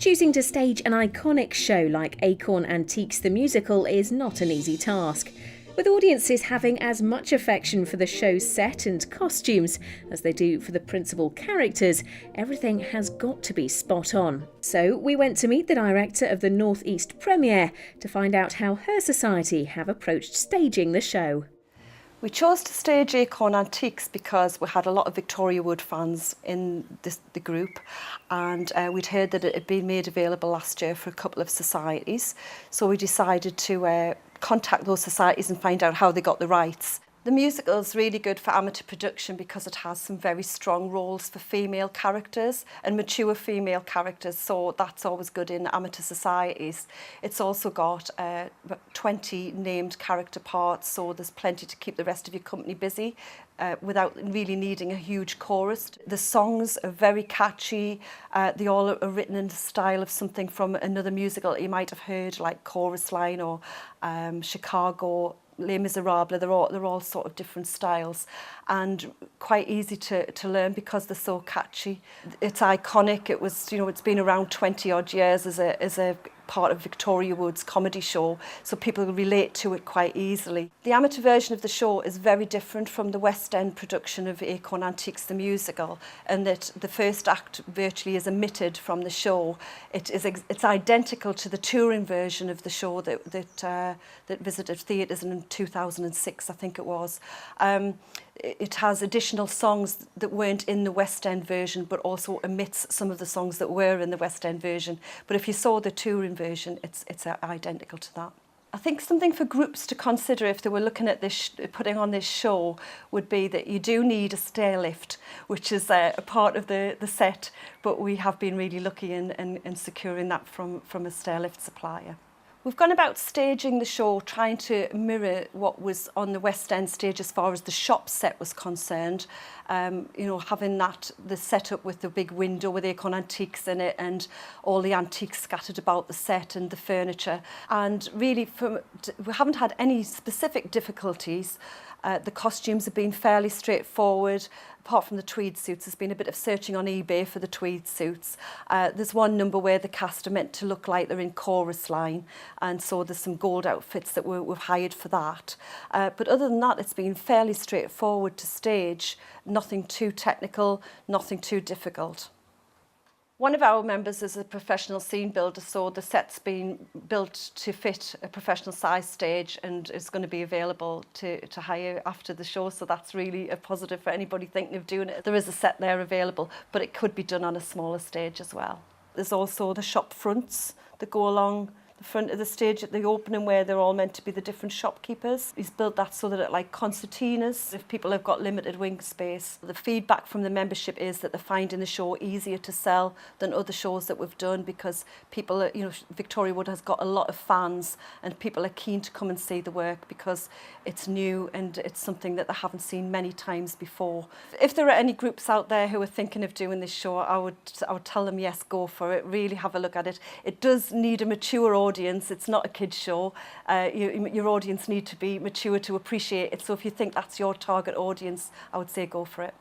Choosing to stage an iconic show like Acorn Antiques the Musical is not an easy task. With audiences having as much affection for the show's set and costumes as they do for the principal characters, everything has got to be spot on. So we went to meet the director of the North East premiere to find out how her society have approached staging the show. We chose to stage Acorn Antiques because we had a lot of Victoria Wood fans in the group, and we'd heard that it had been made available last year for a couple of societies. So we decided to contact those societies and find out how they got the rights. The musical is really good for amateur production because it has some very strong roles for female characters and mature female characters, so that's always good in amateur societies. It's also got 20 named character parts, so there's plenty to keep the rest of your company busy without really needing a huge chorus. The songs are very catchy. They all are written in the style of something from another musical you might have heard, like Chorus Line or Chicago, Les Miserables. They're all sort of different styles and quite easy to learn because they're so catchy. It's iconic. It was, it's been around 20 odd years as a part of Victoria Wood's comedy show, so people relate to it quite easily. The amateur version of the show is very different from the West End production of Acorn Antiques the Musical, and that the first act virtually is omitted from the show. It's identical to the touring version of the show that visited theatres in 2006, I think it was. It has additional songs that weren't in the West End version, but also omits some of the songs that were in the West End version. But if you saw the touring version, it's identical to that. I think something for groups to consider if they were looking at this, putting on this show, would be that you do need a stair lift, which is a part of the set, but we have been really lucky in securing that from a stair lift supplier. We've gone about staging the show trying to mirror what was on the West End stage as far as the shop set was concerned. Having the setup with the big window with Acorn Antiques in it and all the antiques scattered about the set and the furniture. And really, we haven't had any specific difficulties. The costumes have been fairly straightforward. Apart from the tweed suits, there's been a bit of searching on eBay for the tweed suits. There's one number where the cast are meant to look like they're in Chorus Line, and so there's some gold outfits that we've hired for that. But other than that, it's been fairly straightforward to stage. Nothing too technical, nothing too difficult. One of our members is a professional scene builder, so the set's been built to fit a professional size stage and is going to be available to hire after the show, so that's really a positive for anybody thinking of doing it. There is a set there available, but it could be done on a smaller stage as well. There's also the shop fronts that go along the front of the stage at the opening where they're all meant to be the different shopkeepers. He's built that so that it like concertinas, if people have got limited wing space. The feedback from the membership is that they're finding the show easier to sell than other shows that we've done because people are, Victoria Wood has got a lot of fans and people are keen to come and see the work because it's new and it's something that they haven't seen many times before. If there are any groups out there who are thinking of doing this show, I would tell them yes, go for it, really have a look at it. It does need a mature audience. It's not a kids show. Your audience need to be mature to appreciate it. So if you think that's your target audience, I would say go for it.